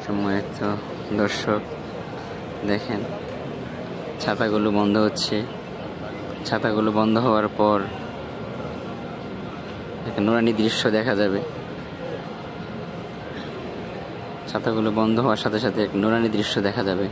সম্মানিত দর্শক, দেখেন ছাতাগুলো বন্ধ হচ্ছে। ছাতাগুলো বন্ধ হওয়ার পর একটা নুরানি দৃশ্য দেখা যাবে। ছাতাগুলো বন্ধ হওয়ার সাথে সাথে এক নুরানি দৃশ্য দেখা যাবে।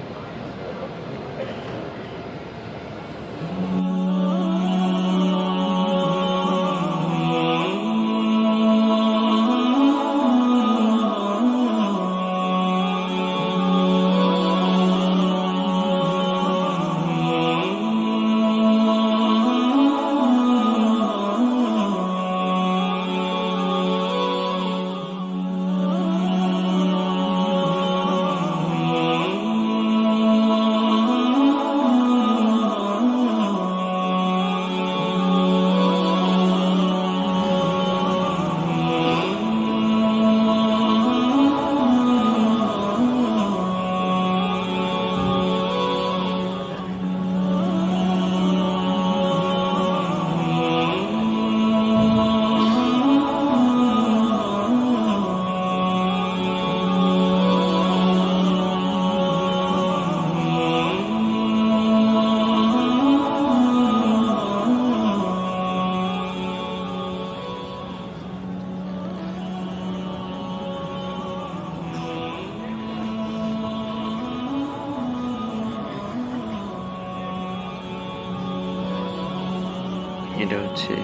এটা হচ্ছে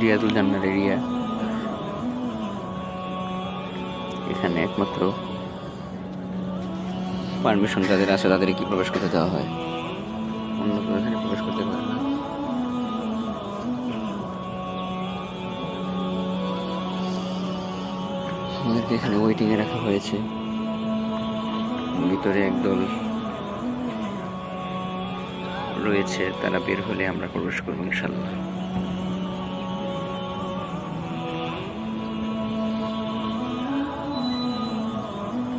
রিয়াদুল জান্নার এরিয়া। এখানে একমাত্র পারমিশন যাদের আছে তাদের কি প্রবেশ করতে দেওয়া হয়, অন্য কেউ এখানে প্রবেশ করতে পারে না। আমাদেরকে এখানে ওয়েটিং এ রাখা হয়েছে। ভিতরে একদল রয়েছে, তারা বের হলে আমরা প্রবেশ করবো ইনশাল্লাহ।